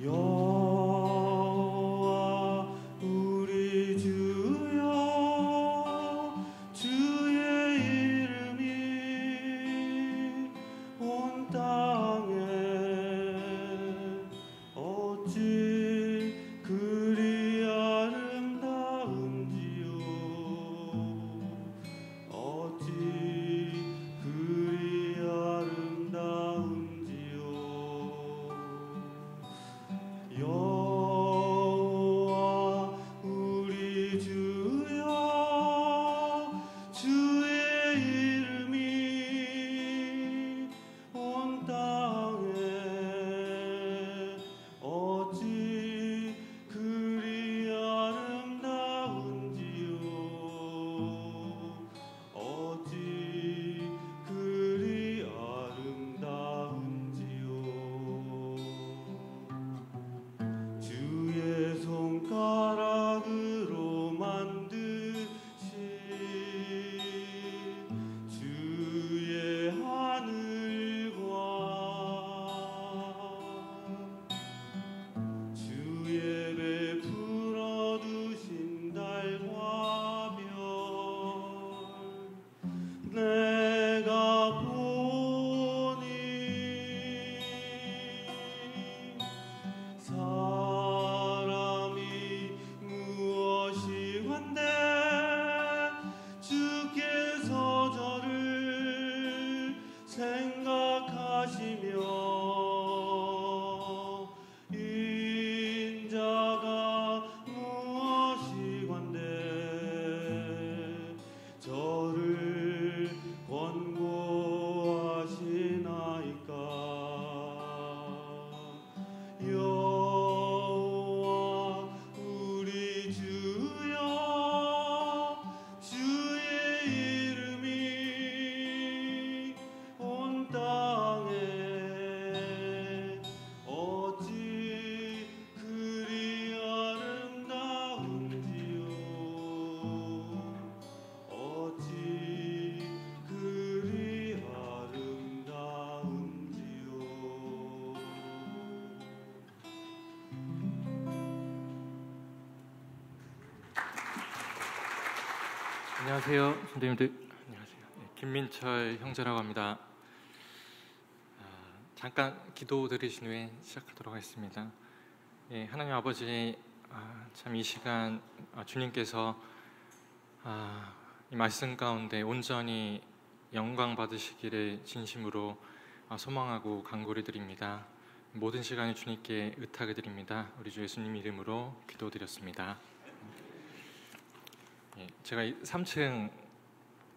여호와 우리 주여, 주의 이름이 온 땅에 어찌 그리 아름다운지요. 어찌 그리 아름다운지요. 여호와 우리 주여, 주의 이름이 온 땅에 어찌 그리 아름다운지요. 어찌 그리 아름다운지요. 주의 손가락으로 만드신 주의 하늘과 주의 베풀어 두신 달과 별, 내가 보니 사람이 무엇이 한데 주께서 저를 생각하시며 인자가 무엇이 한데 저를 권고하시나이까. 여호와 우리 주여, 주의 이름이 온 땅에 어찌 그리 아름다운지요. 어찌 그리 아름다운지요. 안녕하세요, 선생님들. 안녕하세요. 김민철 형제라고 합니다. 잠깐 기도 드리신 후에 시작하도록 하겠습니다. 하나님 아버지, 참 이 시간 주님께서 이 말씀 가운데 온전히 영광 받으시기를 진심으로 소망하고 간구를 드립니다. 모든 시간을 주님께 의탁을 드립니다. 우리 주 예수님 이름으로 기도드렸습니다. 제가 3층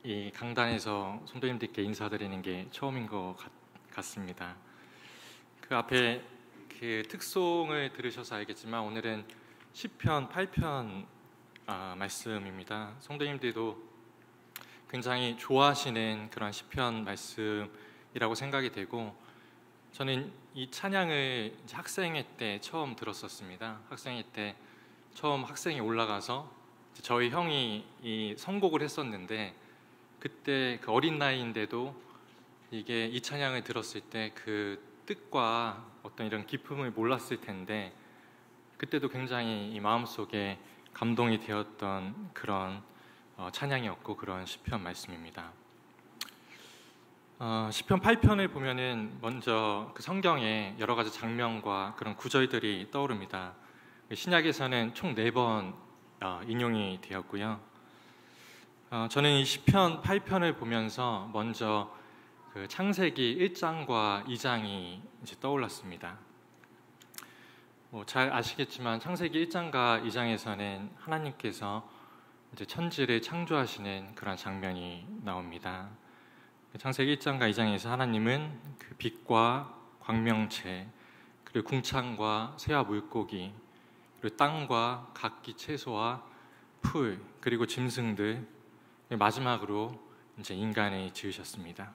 이 강단에서 성도님들께 인사드리는 게 처음인 것 같습니다. 그 앞에 그 특송을 들으셔서 알겠지만 오늘은 시편 8편 말씀입니다. 성도님들도 굉장히 좋아하시는 그런 시편 말씀이라고 생각이 되고, 저는 이 찬양을 이제 학생회 때 처음 들었었습니다. 학생회 때 처음 학생이 올라가서 저희 형이 이 선곡을 했었는데, 그때 그 어린 나이인데도 이게 이 찬양을 들었을 때 그 뜻과 어떤 이런 기쁨을 몰랐을 텐데, 그때도 굉장히 이 마음속에 감동이 되었던 그런 찬양이었고 그런 시편 말씀입니다. 시편 8편을 보면은 먼저 그 성경에 여러 가지 장면과 그런 구절들이 떠오릅니다. 신약에서는 총 4번 인용이 되었고요. 저는 이 시편 8편을 보면서 먼저 그 창세기 1장과 2장이 이제 떠올랐습니다. 잘 아시겠지만 창세기 1장과 2장에서는 하나님께서 이제 천지를 창조하시는 그런 장면이 나옵니다. 창세기 1장과 2장에서 하나님은 그 빛과 광명체, 그리고 궁창과 새와 물고기, 그리고 땅과 각기 채소와 풀, 그리고 짐승들, 마지막으로 이제 인간을 지으셨습니다.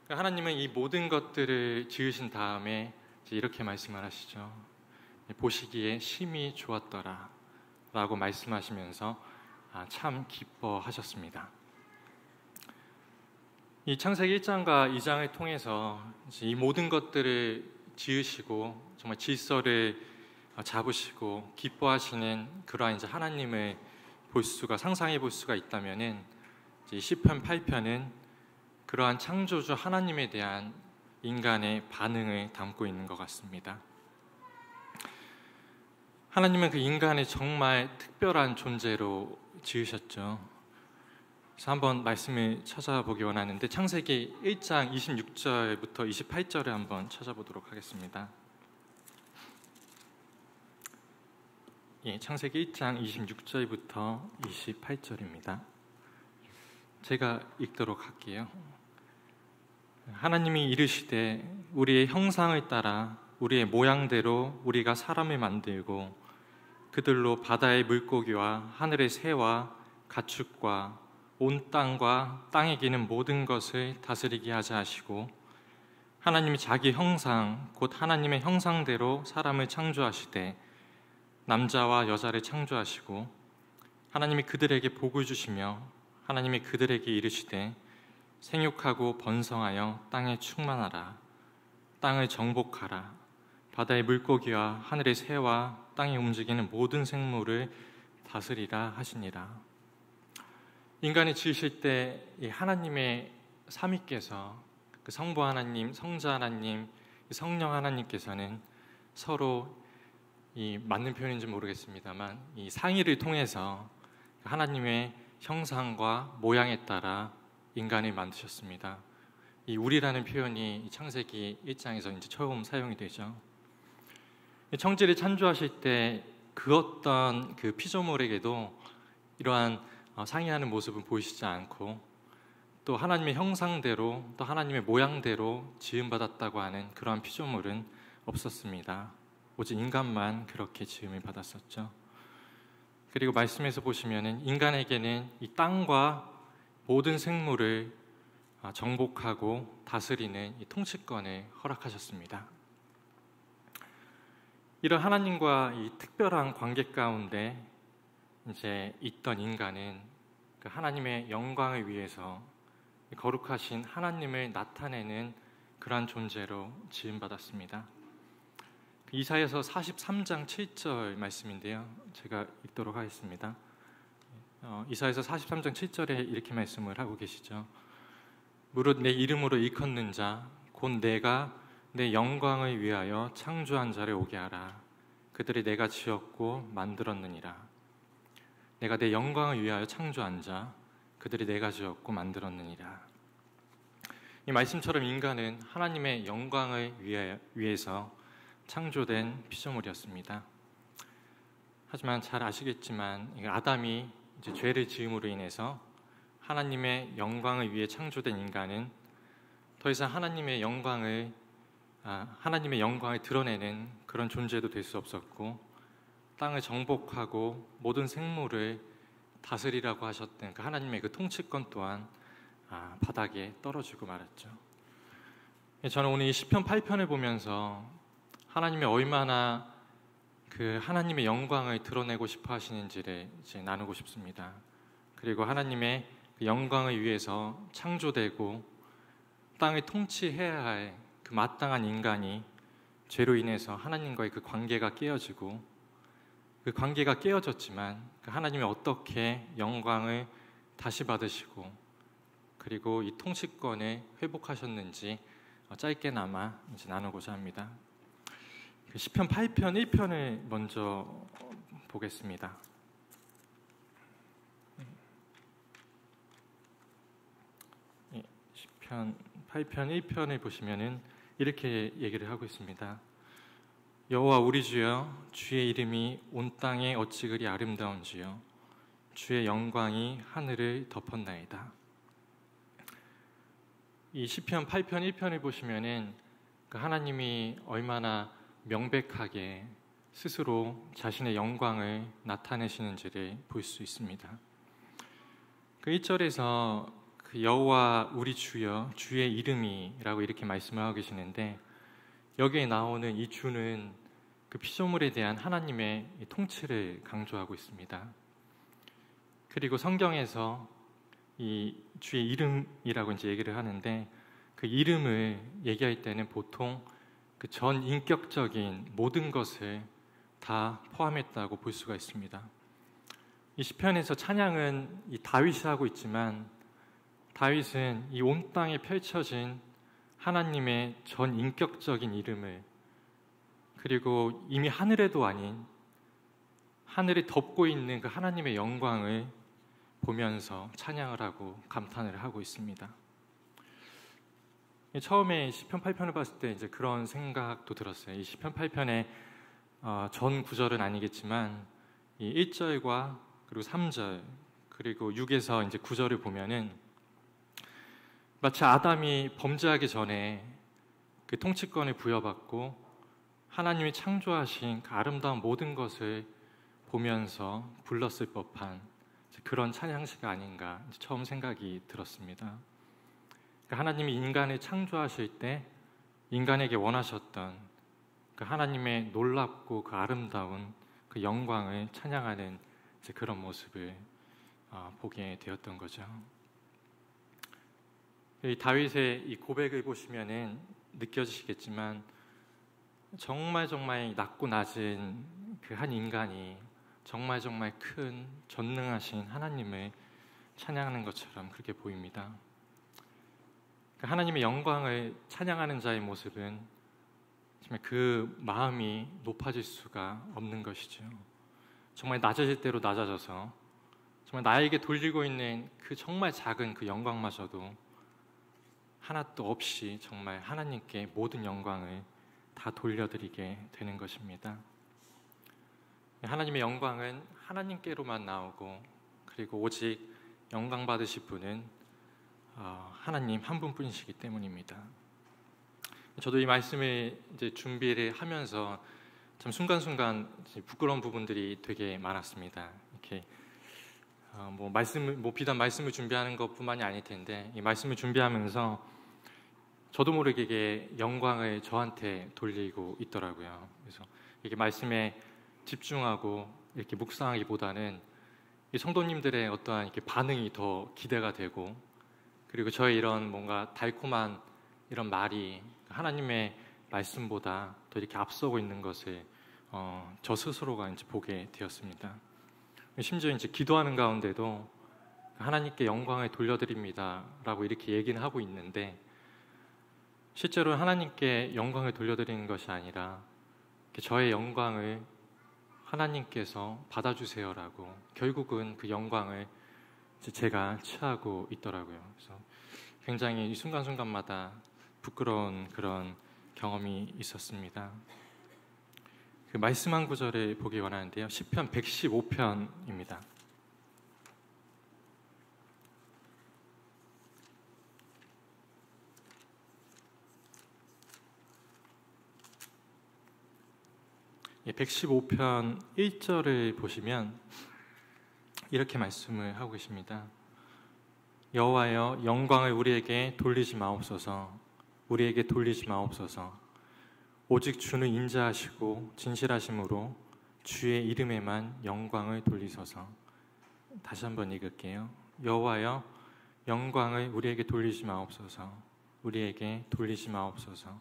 하나님은 이 모든 것들을 지으신 다음에 이제 이렇게 말씀을 하시죠. 보시기에 심히 좋았더라 라고 말씀하시면서 참 기뻐하셨습니다. 이 창세기 1장과 2장을 통해서 이 모든 것들을 지으시고 정말 질서를 잡으시고 기뻐하시는 그러한 이제 하나님을 상상해 볼 수가 있다면은 이제 시편 8편은 그러한 창조주 하나님에 대한 인간의 반응을 담고 있는 것 같습니다. 하나님은 그 인간을 정말 특별한 존재로 지으셨죠. 그래서 한번 말씀을 찾아보기 원하는데 창세기 1장 26절부터 28절을 한번 찾아보도록 하겠습니다. 창세기 1장 26절부터 28절입니다. 제가 읽도록 할게요. 하나님이 이르시되 우리의 형상을 따라 우리의 모양대로 우리가 사람을 만들고 그들로 바다의 물고기와 하늘의 새와 가축과 온 땅과 땅에 기는 모든 것을 다스리게 하자 하시고 하나님이 자기 형상 곧 하나님의 형상대로 사람을 창조하시되 남자와 여자를 창조하시고 하나님이 그들에게 복을 주시며 하나님이 그들에게 이르시되 생육하고 번성하여 땅에 충만하라 땅을 정복하라 바다의 물고기와 하늘의 새와 땅에 움직이는 모든 생물을 다스리라 하시니라. 인간을 지으실 때 이 하나님의 삼위께서 그 성부 하나님, 성자 하나님, 성령 하나님께서는 서로 이 맞는 표현인지 모르겠습니다만 이 상의를 통해서 하나님의 형상과 모양에 따라 인간을 만드셨습니다. 이 우리라는 표현이 창세기 1장에서 이제 처음 사용이 되죠. 청지를 창조하실 때 그 어떤 그 피조물에게도 이러한 상의하는 모습은 보이시지 않고 또 하나님의 형상대로 또 하나님의 모양대로 지음받았다고 하는 그러한 피조물은 없었습니다. 오직 인간만 그렇게 지음을 받았었죠. 그리고 말씀에서 보시면은 인간에게는 이 땅과 모든 생물을 정복하고 다스리는 이 통치권을 허락하셨습니다. 이런 하나님과 이 특별한 관계 가운데 이제 있던 인간은 그 하나님의 영광을 위해서 거룩하신 하나님을 나타내는 그러한 존재로 지음받았습니다. 이사야서 43장 7절 말씀인데요. 제가 읽도록 하겠습니다. 이사야서 43장 7절에 이렇게 말씀을 하고 계시죠. 무릇 내 이름으로 일컫는 자 곧 내가 내 영광을 위하여 창조한 자를 오게 하라. 그들이 내가 지었고 만들었느니라. 내가 내 영광을 위하여 창조한 자 그들이 내가 지었고 만들었느니라. 이 말씀처럼 인간은 하나님의 영광을 위해서 창조된 피조물이었습니다. 하지만 잘 아시겠지만 아담이 이제 죄를 지음으로 인해서 하나님의 영광을 위해 창조된 인간은 더 이상 하나님의 영광을 드러내는 그런 존재도 될 수 없었고 땅을 정복하고 모든 생물을 다스리라고 하셨던 그 하나님의 그 통치권 또한 바닥에 떨어지고 말았죠. 저는 오늘 이 시편 8편을 보면서 하나님이 얼마나 그 하나님의 영광을 드러내고 싶어 하시는지를 이제 나누고 싶습니다. 그리고 하나님의 그 영광을 위해서 창조되고 땅을 통치해야 할 그 마땅한 인간이 죄로 인해서 하나님과의 그 관계가 깨어지고 그 관계가 깨어졌지만 그 하나님이 어떻게 영광을 다시 받으시고 그리고 이 통치권을 회복하셨는지 짧게나마 이제 나누고자 합니다. 시편 8편 1편을 먼저 보겠습니다. 시편 8편 1편을 보시면은 이렇게 얘기를 하고 있습니다. 여호와 우리 주여 주의 이름이 온 땅에 어찌 그리 아름다운지요 주의 영광이 하늘을 덮었나이다. 이 시편 8편 1편을 보시면은 그 하나님이 얼마나 명백하게 스스로 자신의 영광을 나타내시는지를 볼 수 있습니다. 그 1절에서 그 여호와 우리 주여 주의 이름이라고 이렇게 말씀을 하고 계시는데 여기에 나오는 이 주는 그 피조물에 대한 하나님의 통치를 강조하고 있습니다. 그리고 성경에서 이 주의 이름이라고 이제 얘기를 하는데 그 이름을 얘기할 때는 보통 그 전 인격적인 모든 것을 다 포함했다고 볼 수가 있습니다. 이 시편에서 찬양은 이 다윗이 하고 있지만 다윗은 이 온 땅에 펼쳐진 하나님의 전 인격적인 이름을, 그리고 이미 하늘에도 아닌 하늘이 덮고 있는 그 하나님의 영광을 보면서 찬양을 하고 감탄을 하고 있습니다. 처음에 시편 8편을 봤을 때 이제 그런 생각도 들었어요. 이 시편 8편의 전 구절은 아니겠지만 이 1절과 그리고 3절 그리고 6에서 이제 9절을 보면은 마치 아담이 범죄하기 전에 그 통치권을 부여받고 하나님이 창조하신 그 아름다운 모든 것을 보면서 불렀을 법한 그런 찬양시가 아닌가 처음 생각이 들었습니다. 하나님이 인간을 창조하실 때 인간에게 원하셨던 그 하나님의 놀랍고 그 아름다운 그 영광을 찬양하는 그런 모습을 보게 되었던 거죠. 이 다윗의 이 고백을 보시면은 느껴지시겠지만 정말 낮고 낮은 그 한 인간이 정말 큰 전능하신 하나님을 찬양하는 것처럼 그렇게 보입니다. 하나님의 영광을 찬양하는 자의 모습은 정말 그 마음이 높아질 수가 없는 것이죠. 정말 낮아질 대로 낮아져서 정말 나에게 돌리고 있는 그 정말 작은 그 영광마저도 하나도 없이 정말 하나님께 모든 영광을 다 돌려드리게 되는 것입니다. 하나님의 영광은 하나님께로만 나오고 그리고 오직 영광 받으실 분은 하나님 한 분뿐이시기 때문입니다. 저도 이 말씀을 이제 준비를 하면서 참 순간순간 부끄러운 부분들이 되게 많았습니다. 이렇게 비단 말씀을 준비하는 것뿐만이 아닐 텐데 이 말씀을 준비하면서 저도 모르게 이게 영광을 저한테 돌리고 있더라고요. 그래서 이게 말씀에 집중하고 이렇게 묵상하기보다는 이 성도님들의 어떠한 이렇게 반응이 더 기대가 되고 그리고 저의 이런 뭔가 달콤한 이런 말이 하나님의 말씀보다 더 이렇게 앞서고 있는 것을 저 스스로가 이제 보게 되었습니다. 심지어 이제 기도하는 가운데도 하나님께 영광을 돌려드립니다라고 이렇게 얘기는 하고 있는데 실제로 하나님께 영광을 돌려드리는 것이 아니라 저의 영광을 하나님께서 받아주세요라고 결국은 그 영광을 제가 취하고 있더라고요. 그래서 굉장히 이 순간순간마다 부끄러운 그런 경험이 있었습니다. 그 말씀 한 구절을 보기 원하는데요. 시편 115편입니다. 예, 115편 1절을 보시면 이렇게 말씀을 하고 계십니다. 여호와여 영광을 우리에게 돌리지 마옵소서. 우리에게 돌리지 마옵소서. 오직 주는 인자하시고 진실하심으로 주의 이름에만 영광을 돌리소서. 다시 한번 읽을게요. 여호와여 영광을 우리에게 돌리지 마옵소서. 우리에게 돌리지 마옵소서.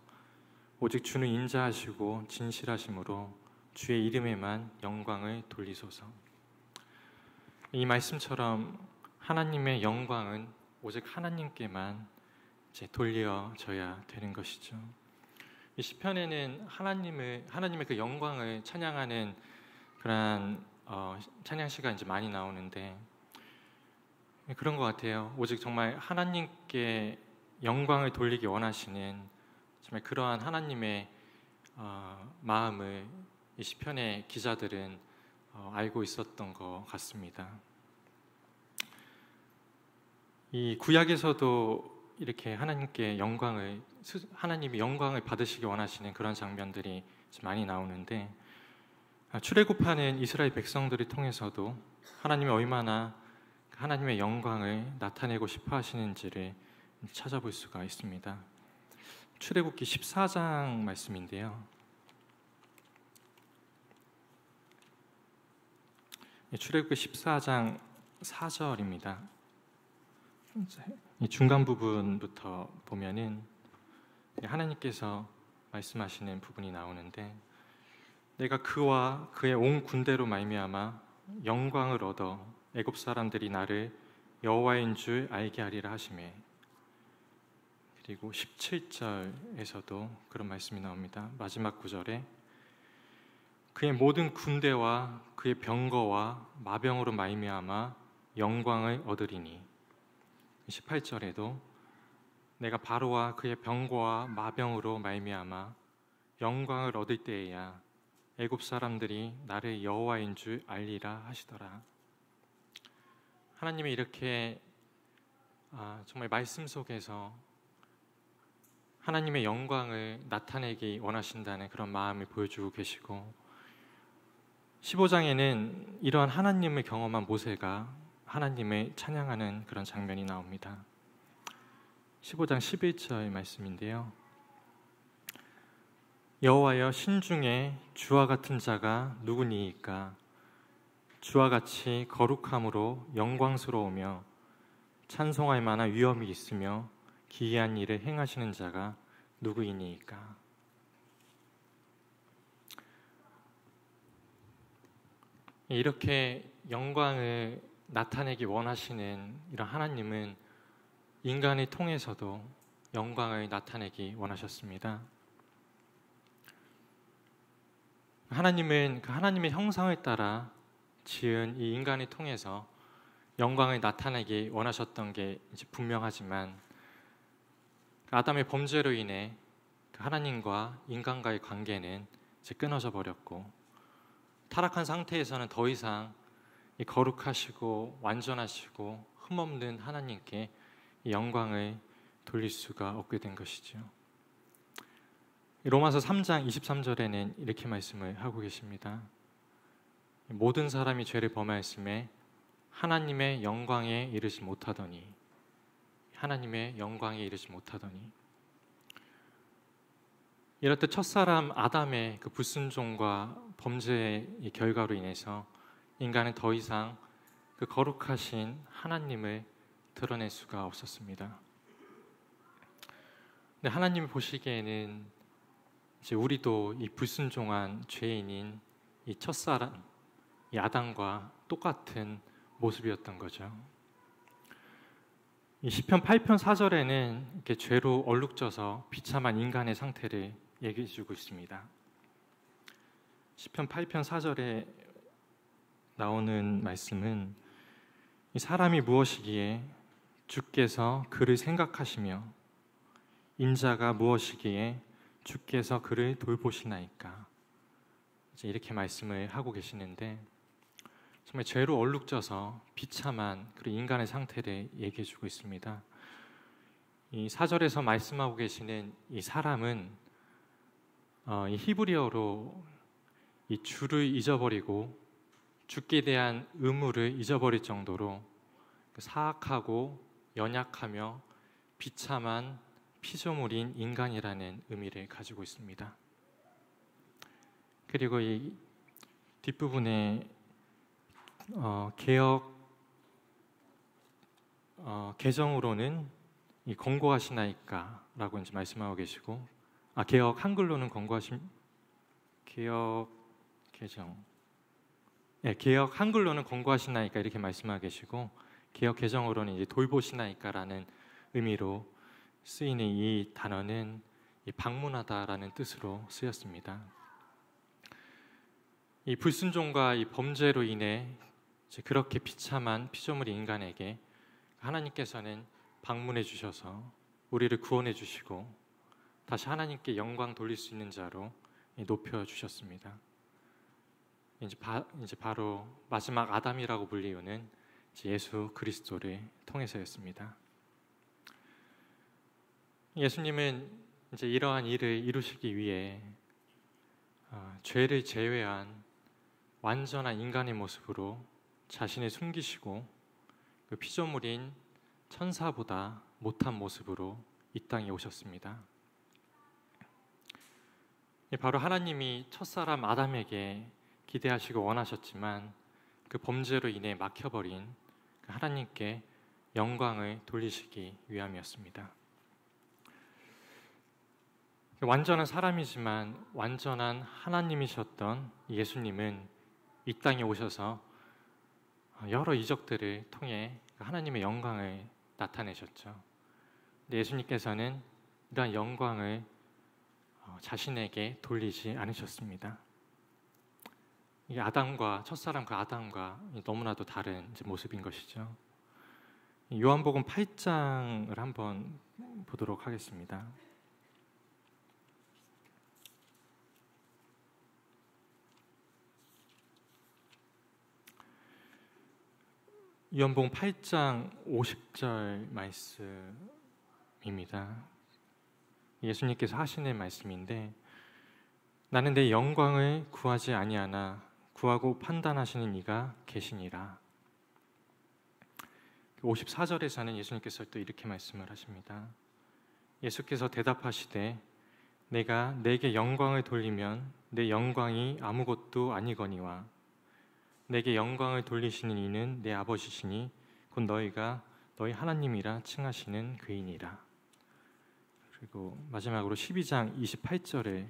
오직 주는 인자하시고 진실하심으로 주의 이름에만 영광을 돌리소서. 이 말씀처럼 하나님의 영광은 오직 하나님께만 이제 돌려져야 되는 것이죠. 이 시편에는 하나님의 그 영광을 찬양하는 그러한 찬양 시간 이제 많이 나오는데 그런 것 같아요. 오직 정말 하나님께 영광을 돌리기 원하시는 정말 그러한 하나님의 마음을 이 시편의 기자들은 알고 있었던 것 같습니다. 이 구약에서도 이렇게 하나님이 영광을 받으시기 원하시는 그런 장면들이 많이 나오는데 출애굽하는 이스라엘 백성들을 통해서도 하나님이 얼마나 하나님의 영광을 나타내고 싶어 하시는지를 찾아볼 수가 있습니다. 출애굽기 14장 말씀인데요. 출애굽기 14장 4절입니다. 이 중간 부분부터 보면은 하나님께서 말씀하시는 부분이 나오는데, 내가 그와 그의 온 군대로 말미암아 영광을 얻어 애굽 사람들이 나를 여호와인 줄 알게 하리라 하시매. 그리고 17절에서도 그런 말씀이 나옵니다. 마지막 구절에 그의 모든 군대와 그의 병거와 마병으로 말미암아 영광을 얻으리니. 18절에도 내가 바로와 그의 병거와 마병으로 말미암아 영광을 얻을 때에야 애굽 사람들이 나를 여호와인 줄 알리라 하시더라. 하나님이 이렇게 정말 말씀 속에서 하나님의 영광을 나타내기 원하신다는 그런 마음을 보여주고 계시고, 15장에는 이러한 하나님을 경험한 모세가 하나님을 찬양하는 그런 장면이 나옵니다. 15장 11절 말씀인데요. 여호와여, 신중에 주와 같은 자가 누구니이까? 주와 같이 거룩함으로 영광스러우며 찬송할 만한 위엄이 있으며 기이한 일을 행하시는 자가 누구이니이까? 이렇게 영광을 나타내기 원하시는 이런 하나님은 인간을 통해서도 영광을 나타내기 원하셨습니다. 하나님은 그 하나님의 형상을 따라 지은 이 인간을 통해서 영광을 나타내기 원하셨던 게 이제 분명하지만, 아담의 범죄로 인해 하나님과 인간과의 관계는 이제 끊어져 버렸고, 타락한 상태에서는 더 이상 이 거룩하시고 완전하시고 흠없는 하나님께 이 영광을 돌릴 수가 없게 된 것이죠. 로마서 3장 23절에는 이렇게 말씀을 하고 계십니다. 모든 사람이 죄를 범하였음에 하나님의 영광에 이르지 못하더니, 하나님의 영광에 이르지 못하더니. 이렇듯 첫사람 아담의 그 불순종과 범죄의 결과로 인해서 인간은 더 이상 그 거룩하신 하나님을 드러낼 수가 없었습니다. 근데 하나님이 보시기에는 이제 우리도 이 불순종한 죄인인 이 첫사람, 이 아담과 똑같은 모습이었던 거죠. 이 시편 8편 4절에는 이렇게 죄로 얼룩져서 비참한 인간의 상태를 얘기해 주고 있습니다. 시편 8편 4절에 나오는 말씀은 이 사람이 무엇이기에 주께서 그를 생각하시며 인자가 무엇이기에 주께서 그를 돌보시나이까. 이제 이렇게 말씀을 하고 계시는데, 정말 죄로 얼룩져서 비참한 그런 인간의 상태를 얘기해 주고 있습니다. 이 4절에서 말씀하고 계시는 이 사람은 이 히브리어로 이 주를 잊어버리고 주께 대한 의무를 잊어버릴 정도로 사악하고 연약하며 비참한 피조물인 인간이라는 의미를 가지고 있습니다. 그리고 이 뒷부분에 개정으로는 이 권고하시나이까라고 이제 말씀하고 계시고, 개역 한글로는 개역 한글로는 권고하시나이까 이렇게 말씀하고 계시고, 개역 개정으로는 이제 돌보시나이까라는 의미로 쓰이는 이 단어는 이 방문하다라는 뜻으로 쓰였습니다. 이 불순종과 이 범죄로 인해 이제 그렇게 비참한 피조물 인간에게 하나님께서는 방문해 주셔서 우리를 구원해 주시고 다시 하나님께 영광 돌릴 수 있는 자로 높여 주셨습니다. 이제 바로 마지막 아담이라고 불리우는 예수 그리스도를 통해서였습니다. 예수님은 이제 이러한 일을 이루시기 위해 죄를 제외한 완전한 인간의 모습으로 자신을 숨기시고 그 피조물인 천사보다 못한 모습으로 이 땅에 오셨습니다. 바로 하나님이 첫사람 아담에게 기대하시고 원하셨지만 그 범죄로 인해 막혀버린 하나님께 영광을 돌리시기 위함이었습니다. 완전한 사람이지만 완전한 하나님이셨던 예수님은 이 땅에 오셔서 여러 이적들을 통해 하나님의 영광을 나타내셨죠. 근데 예수님께서는 이러한 영광을 자신에게 돌리지 않으셨습니다. 이게 아담과 첫사람 그 아담과 너무나도 다른 모습인 것이죠. 요한복음 8장을 한번 보도록 하겠습니다. 요한복음 8장 50절 말씀입니다. 예수님께서 하시는 말씀인데, 나는 내 영광을 구하지 아니하나 구하고 판단하시는 이가 계시니라. 54절에서는 예수님께서 또 이렇게 말씀을 하십니다. 예수께서 대답하시되 내가 내게 영광을 돌리면 내 영광이 아무것도 아니거니와 내게 영광을 돌리시는 이는 내 아버지시니 곧 너희가 너희 하나님이라 칭하시는 그이니라. 그리고 마지막으로 12장 28절에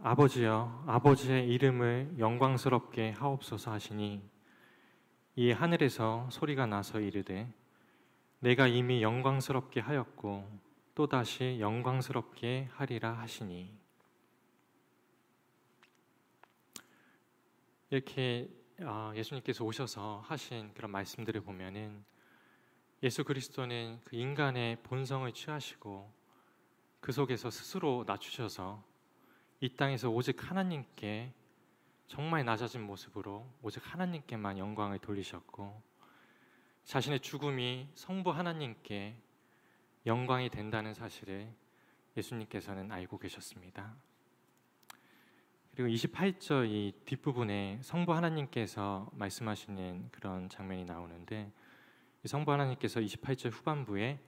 아버지여 아버지의 이름을 영광스럽게 하옵소서 하시니 이에 하늘에서 소리가 나서 이르되 내가 이미 영광스럽게 하였고 또다시 영광스럽게 하리라 하시니. 이렇게 예수님께서 오셔서 하신 그런 말씀들을 보면은 예수 그리스도는 그 인간의 본성을 취하시고 그 속에서 스스로 낮추셔서 이 땅에서 오직 하나님께 정말 낮아진 모습으로 오직 하나님께만 영광을 돌리셨고 자신의 죽음이 성부 하나님께 영광이 된다는 사실을 예수님께서는 알고 계셨습니다. 그리고 28절 이 뒷부분에 성부 하나님께서 말씀하시는 그런 장면이 나오는데 성부 하나님께서 28절 후반부에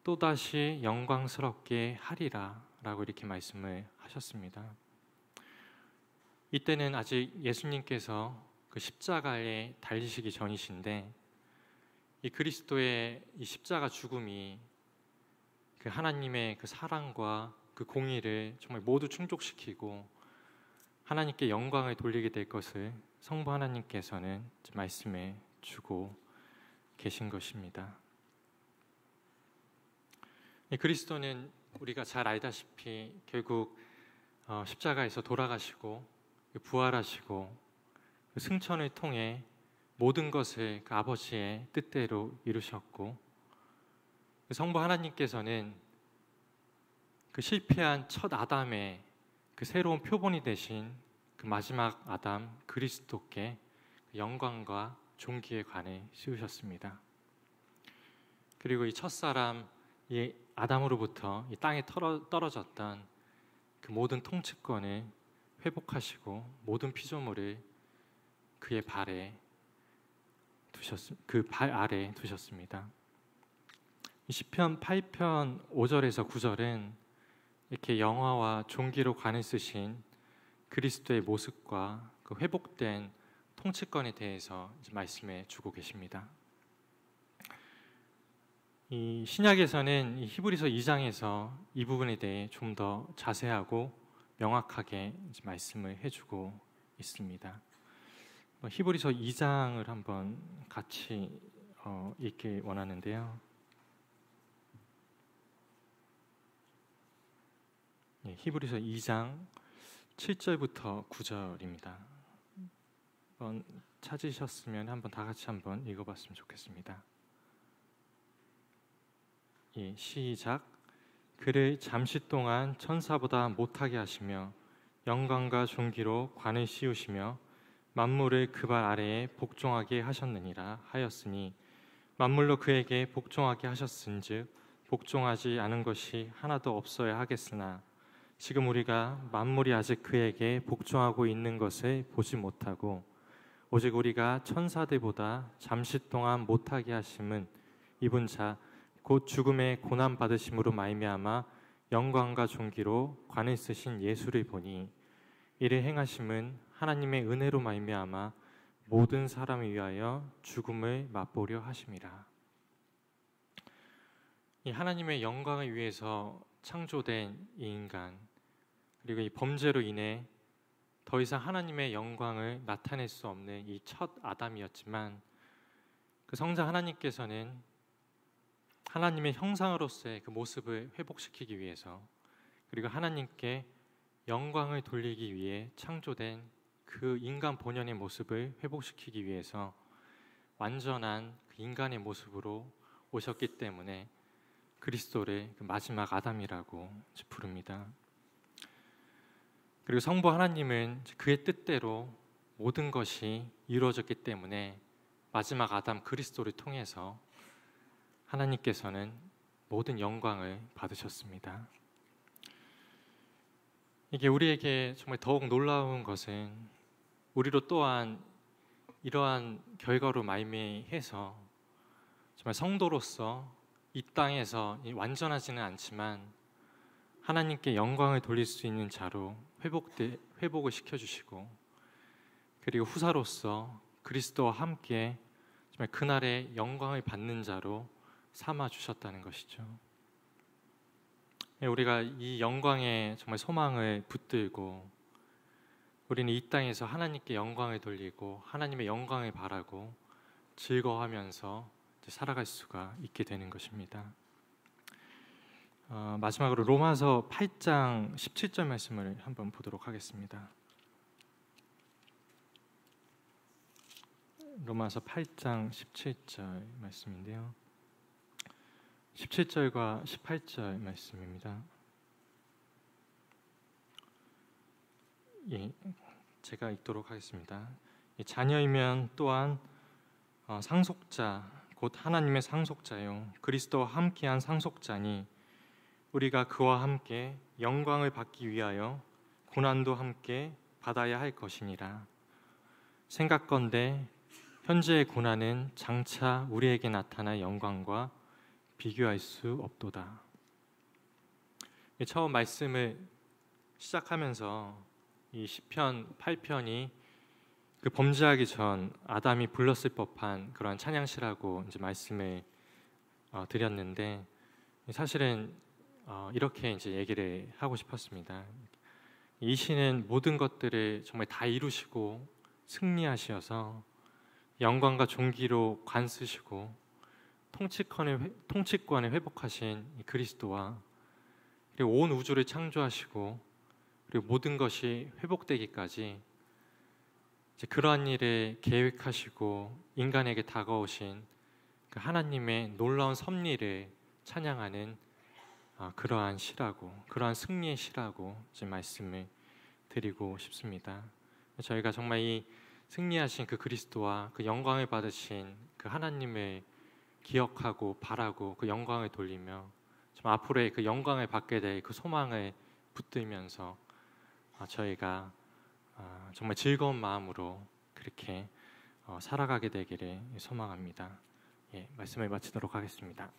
또다시 영광스럽게 하리라 라고 이렇게 말씀을 하셨습니다. 이때는 아직 예수님께서 그 십자가에 달리시기 전이신데 이 그리스도의 이 십자가 죽음이 그 하나님의 그 사랑과 그 공의를 정말 모두 충족시키고 하나님께 영광을 돌리게 될 것을 성부 하나님께서는 말씀해 주고 계신 것입니다. 이 그리스도는 우리가 잘 알다시피 결국 십자가에서 돌아가시고 부활하시고 그 승천을 통해 모든 것을 그 아버지의 뜻대로 이루셨고 그 성부 하나님께서는 그 실패한 첫 아담의 그 새로운 표본이 되신 그 마지막 아담 그리스도께 영광과 존귀의 관을 씌우셨습니다. 그리고 이 첫사람 이 아담으로부터 이 땅에 떨어졌던 그 모든 통치권을 회복하시고 모든 피조물을 그의 발에 그 발 아래 두셨습니다. 시편 8편 5절에서 9절은 이렇게 영화와 존귀로 관을 쓰신 그리스도의 모습과 그 회복된 통치권에 대해서 말씀해 주고 계십니다. 이 신약에서는 이 히브리서 2장에서 이 부분에 대해 좀 더 자세하고 명확하게 말씀을 해주고 있습니다. 히브리서 2장을 한번 같이 읽기 원하는데요. 히브리서 2장 7절부터 9절입니다. 한번 찾으셨으면 한번 다 같이 한번 읽어봤으면 좋겠습니다. 시작. 그를 잠시 동안 천사보다 못하게 하시며 영광과 존귀로 관을 씌우시며 만물을 그 발 아래에 복종하게 하셨느니라 하였으니 만물로 그에게 복종하게 하셨은즉 복종하지 않은 것이 하나도 없어야 하겠으나 지금 우리가 만물이 아직 그에게 복종하고 있는 것을 보지 못하고 오직 우리가 천사들보다 잠시 동안 못하게 하심은 이분 자 곧 죽음의 고난 받으심으로 말미암아 영광과 존귀로 관을 쓰신 예수를 보니 이를 행하심은 하나님의 은혜로 말미암아 모든 사람을 위하여 죽음을 맛보려 하심이라. 이 하나님의 영광을 위해서 창조된 이 인간, 그리고 이 범죄로 인해 더 이상 하나님의 영광을 나타낼 수 없는 이 첫 아담이었지만, 그 성자 하나님께서는 하나님의 형상으로서의 그 모습을 회복시키기 위해서, 그리고 하나님께 영광을 돌리기 위해 창조된 그 인간 본연의 모습을 회복시키기 위해서 완전한 그 인간의 모습으로 오셨기 때문에 그리스도를 그 마지막 아담이라고 부릅니다. 그리고 성부 하나님은 그의 뜻대로 모든 것이 이루어졌기 때문에 마지막 아담 그리스도를 통해서 하나님께서는 모든 영광을 받으셨습니다. 이게 우리에게 정말 더욱 놀라운 것은, 우리로 또한 이러한 결과로 말미해서 정말 성도로서 이 땅에서 완전하지는 않지만 하나님께 영광을 돌릴 수 있는 자로 회복을 시켜주시고, 그리고 후사로서 그리스도와 함께 정말 그날의 영광을 받는 자로 삼아 주셨다는 것이죠. 우리가 이 영광에 정말 소망을 붙들고 우리는 이 땅에서 하나님께 영광을 돌리고 하나님의 영광을 바라고 즐거워하면서 살아갈 수가 있게 되는 것입니다. 마지막으로 로마서 8장 17절 말씀을 한번 보도록 하겠습니다. 로마서 8장 17절 말씀인데요. 17절과 18절 말씀입니다. 예, 제가 읽도록 하겠습니다. 자녀이면 또한 상속자, 곧 하나님의 상속자요 그리스도와 함께한 상속자니 우리가 그와 함께 영광을 받기 위하여 고난도 함께 받아야 할 것이니라. 생각건대 현재의 고난은 장차 우리에게 나타날 영광과 비교할 수 없도다. 처음 말씀을 시작하면서 이 시편 8편이 그 범죄하기 전 아담이 불렀을 법한 그런 찬양시라고 이제 말씀을 드렸는데, 사실은 이렇게 이제 얘기를 하고 싶었습니다. 이 시는 모든 것들을 정말 다 이루시고 승리하셔서 영광과 존귀로 관쓰시고 통치권을 회복하신 그리스도와, 그리고 온 우주를 창조하시고 그리고 모든 것이 회복되기까지 이제 그러한 일을 계획하시고 인간에게 다가오신 그 하나님의 놀라운 섭리를 찬양하는 그러한 시라고, 그러한 승리의 시라고 이제 말씀을 드리고 싶습니다. 저희가 정말 이 승리하신 그 그리스도와 그 영광을 받으신 그 하나님을 기억하고 바라고 그 영광을 돌리며 좀 앞으로의 그 영광을 받게 될 그 소망을 붙들면서 저희가 정말 즐거운 마음으로 그렇게 살아가게 되기를 소망합니다. 예, 말씀을 마치도록 하겠습니다.